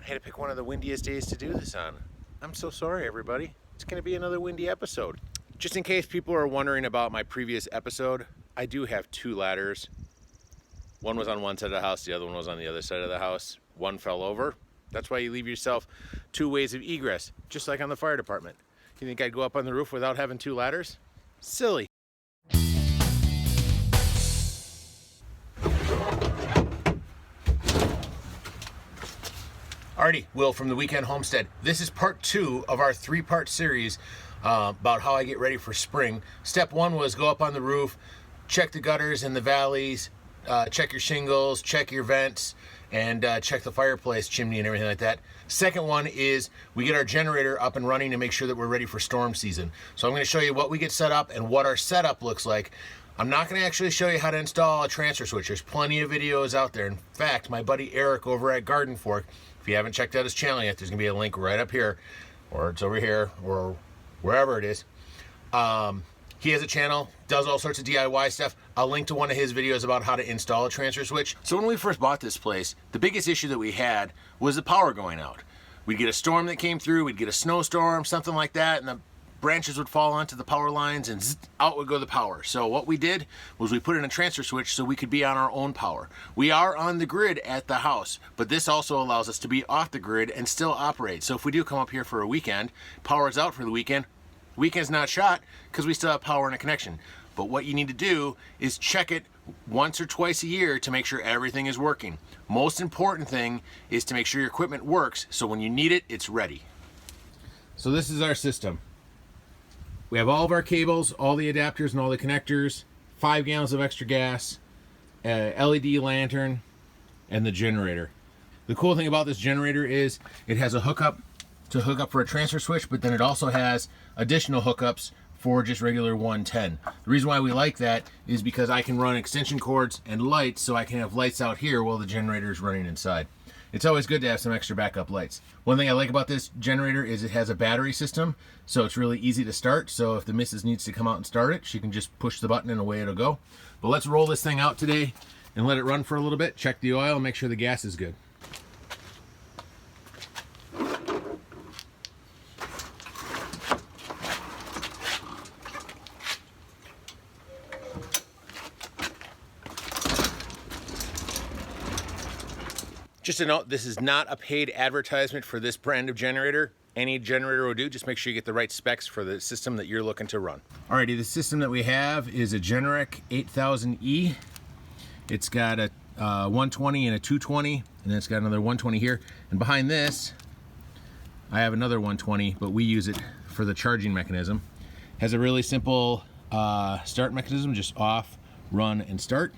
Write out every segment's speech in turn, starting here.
I had to pick one of the windiest days to do this on. I'm so sorry, everybody. It's going to be another windy episode. Just in case people are wondering about my previous episode, I do have two ladders. One was on one side of the house, the other one was on the other side of the house. One fell over. That's why you leave yourself two ways of egress, just like on the fire department. You think I'd go up on the roof without having two ladders? Silly. Alrighty, Will from the Weekend Homestead. This is part 2 of our 3-part series about how I get ready for spring. Step 1 was go up on the roof, check the gutters and the valleys, check your shingles, check your vents, and check the fireplace chimney and everything like that. Second one is we get our generator up and running to make sure that we're ready for storm season. So I'm going to show you what we get set up and what our setup looks like. I'm not going to actually show you how to install a transfer switch. There's plenty of videos out there. In fact, my buddy Eric over at Garden Fork, if you haven't checked out his channel yet, there's going to be a link right up here, or it's over here, or wherever it is. He has a channel, does all sorts of DIY stuff. I'll link to one of his videos about how to install a transfer switch. So when we first bought this place, the biggest issue that we had was the power going out. We'd get a storm that came through, we'd get a snowstorm, something like that, and the branches would fall onto the power lines and out would go the power. So what we did was we put in a transfer switch so we could be on our own power. We are on the grid at the house, but this also allows us to be off the grid and still operate. So if we do come up here for a weekend, power is out for the weekend, weekend's not shot because we still have power and a connection. But what you need to do is check it once or twice a year to make sure everything is working. Most important thing is to make sure your equipment works so when you need it, it's ready. So this is our system. We have all of our cables, all the adapters and all the connectors, 5 gallons of extra gas, LED lantern, and the generator. The cool thing about this generator is it has a hookup to hook up for a transfer switch, but then it also has additional hookups for just regular 110. The reason why we like that is because I can run extension cords and lights, so I can have lights out here while the generator is running inside. It's always good to have some extra backup lights. One thing I like about this generator is it has a battery system, so it's really easy to start. So if the missus needs to come out and start it, she can just push the button and away it'll go. But let's roll this thing out today and let it run for a little bit. Check the oil and make sure the gas is good. Just a note, this is not a paid advertisement for this brand of generator. Any generator will do, just make sure you get the right specs for the system that you're looking to run. Alrighty, the system that we have is a Generac 8000E. It's got a 120 and a 220, and then it's got another 120 here. And behind this, I have another 120, but we use it for the charging mechanism. Has a really simple start mechanism, just off, run, and start.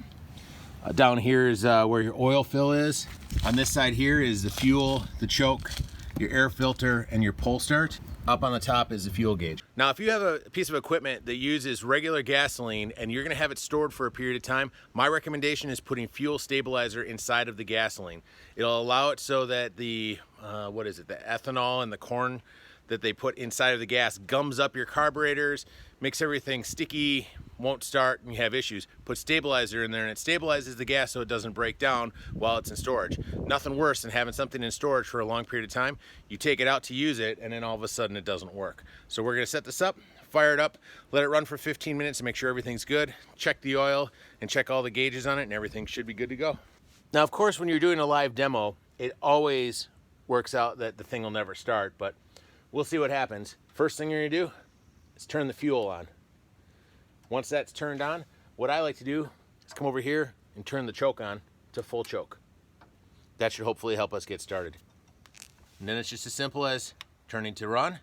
Down here is where your oil fill is. On this side here is the fuel, the choke, your air filter, and your pull start. Up on the top is the fuel gauge. Now, if you have a piece of equipment that uses regular gasoline and you're gonna have it stored for a period of time, my recommendation is putting fuel stabilizer inside of the gasoline. It'll allow it so that the, the ethanol and the corn that they put inside of the gas gums up your carburetors, makes everything sticky, won't start, and you have issues. Put stabilizer in there and it stabilizes the gas so it doesn't break down while it's in storage. Nothing worse than having something in storage for a long period of time. You take it out to use it and then all of a sudden it doesn't work. So we're gonna set this up, fire it up, let it run for 15 minutes to make sure everything's good, check the oil and check all the gauges on it, and everything should be good to go. Now, of course, when you're doing a live demo, it always works out that the thing will never start, but we'll see what happens. First thing you're gonna do is turn the fuel on. Once that's turned on, what I like to do is come over here and turn the choke on to full choke. That should hopefully help us get started. And then it's just as simple as turning to run.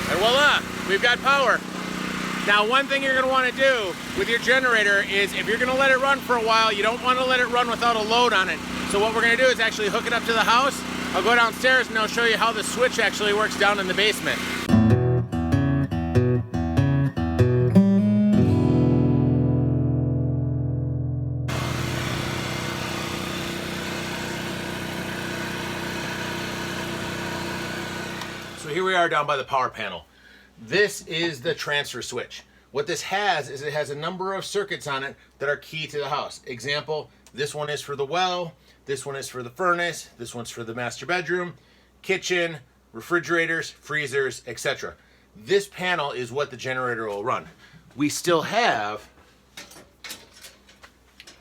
And voila, we've got power. Now, one thing you're going to want to do with your generator is if you're going to let it run for a while, you don't want to let it run without a load on it. So what we're going to do is actually hook it up to the house. I'll go downstairs and I'll show you how the switch actually works down in the basement. So here we are down by the power panel. This is the transfer switch. What this has is it has a number of circuits on it that are key to the house. Example, this one is for the well, this one is for the furnace, this one's for the master bedroom, kitchen, refrigerators, freezers, etc. This panel is what the generator will run. We still have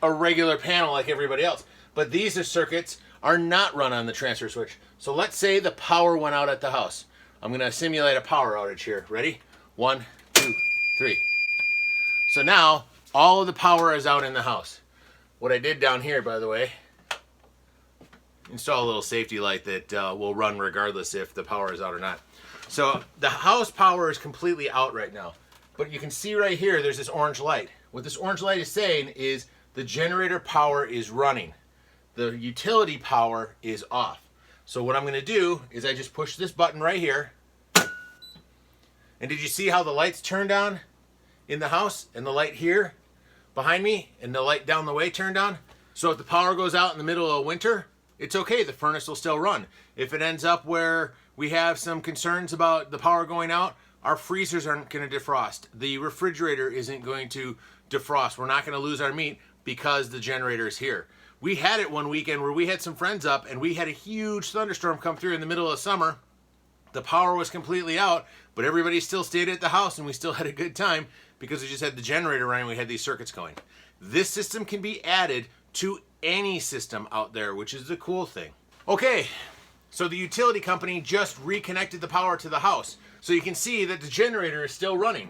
a regular panel like everybody else, but these circuits are not run on the transfer switch. So let's say the power went out at the house. I'm going to simulate a power outage here. Ready? 1, 2, 3. So now all of the power is out in the house. What I did down here, by the way, install a little safety light that will run regardless if the power is out or not. So the house power is completely out right now. But you can see right here, there's this orange light. What this orange light is saying is the generator power is running. The utility power is off. So what I'm going to do is I just push this button right here. And did you see how the lights turned on in the house? And the light here behind me and the light down the way turned on? So if the power goes out in the middle of winter, it's okay. The furnace will still run. If it ends up where we have some concerns about the power going out, our freezers aren't going to defrost. The refrigerator isn't going to defrost. We're not going to lose our meat because the generator is here. We had it one weekend where we had some friends up and we had a huge thunderstorm come through in the middle of summer. The power was completely out, but everybody still stayed at the house and we still had a good time because we just had the generator running. We had these circuits going. This system can be added to any system out there, which is the cool thing. Okay, so the utility company just reconnected the power to the house. So you can see that the generator is still running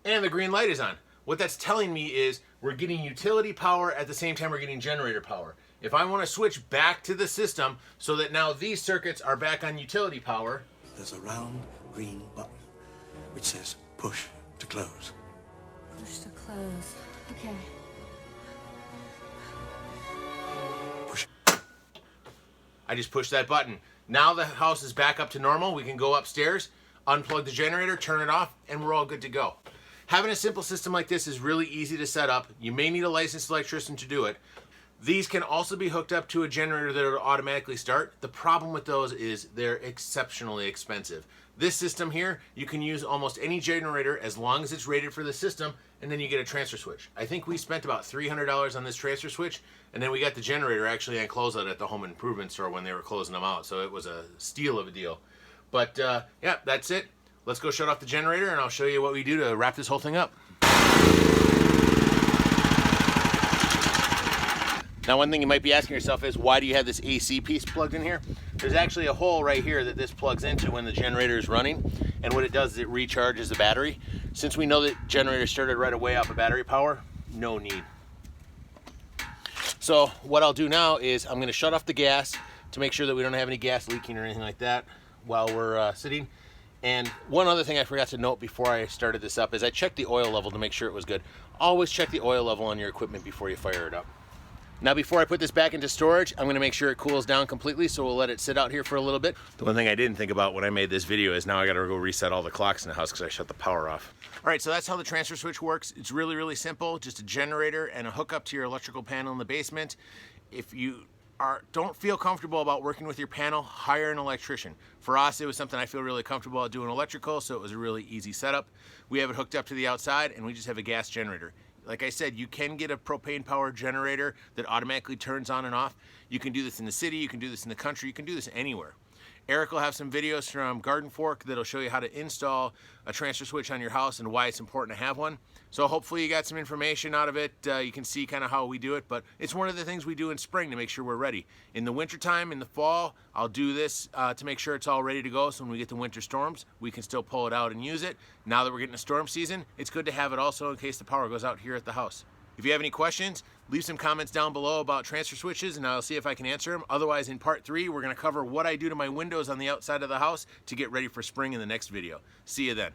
and the green light is on. What that's telling me is we're getting utility power at the same time we're getting generator power. If I want to switch back to the system so that now these circuits are back on utility power, there's a round green button which says push to close. Push to close. Okay. Push. I just push that button. Now the house is back up to normal. We can go upstairs, unplug the generator, turn it off, and we're all good to go. Having a simple system like this is really easy to set up. You may need a licensed electrician to do it. These can also be hooked up to a generator that will automatically start. The problem with those is they're exceptionally expensive. This system here, you can use almost any generator as long as it's rated for the system, and then you get a transfer switch. I think we spent about $300 on this transfer switch, and then we got the generator actually on closeout at the home improvement store when they were closing them out, so it was a steal of a deal. But yeah, that's it. Let's go shut off the generator and I'll show you what we do to wrap this whole thing up. Now, one thing you might be asking yourself is, why do you have this AC piece plugged in here? There's actually a hole right here that this plugs into when the generator is running, and what it does is it recharges the battery. Since we know that generator started right away off of battery power, no need. So what I'll do now is I'm going to shut off the gas to make sure that we don't have any gas leaking or anything like that while we're sitting. And one other thing I forgot to note before I started this up is I checked the oil level to make sure it was good. Always check the oil level on your equipment before you fire it up. Now, before I put this back into storage, I'm going to make sure it cools down completely, so we'll let it sit out here for a little bit. The one thing I didn't think about when I made this video is now I got to go reset all the clocks in the house because I shut the power off. All right, so that's how the transfer switch works. It's really, really simple. Just a generator and a hookup to your electrical panel in the basement. If you don't feel comfortable about working with your panel, hire an electrician. For us, it was something I feel really comfortable at doing electrical, so it was a really easy setup. We have it hooked up to the outside, and we just have a gas generator. Like I said, you can get a propane powered generator that automatically turns on and off. You can do this in the city, you can do this in the country, you can do this anywhere. Eric will have some videos from Garden Fork that'll show you how to install a transfer switch on your house and why it's important to have one. So hopefully you got some information out of it. You can see kind of how we do it, but it's one of the things we do in spring to make sure we're ready. In the wintertime, in the fall, I'll do this to make sure it's all ready to go, so when we get the winter storms, we can still pull it out and use it. Now that we're getting a storm season, it's good to have it also in case the power goes out here at the house. If you have any questions, leave some comments down below about transfer switches and I'll see if I can answer them. Otherwise, in part 3, we're going to cover what I do to my windows on the outside of the house to get ready for spring in the next video. See you then.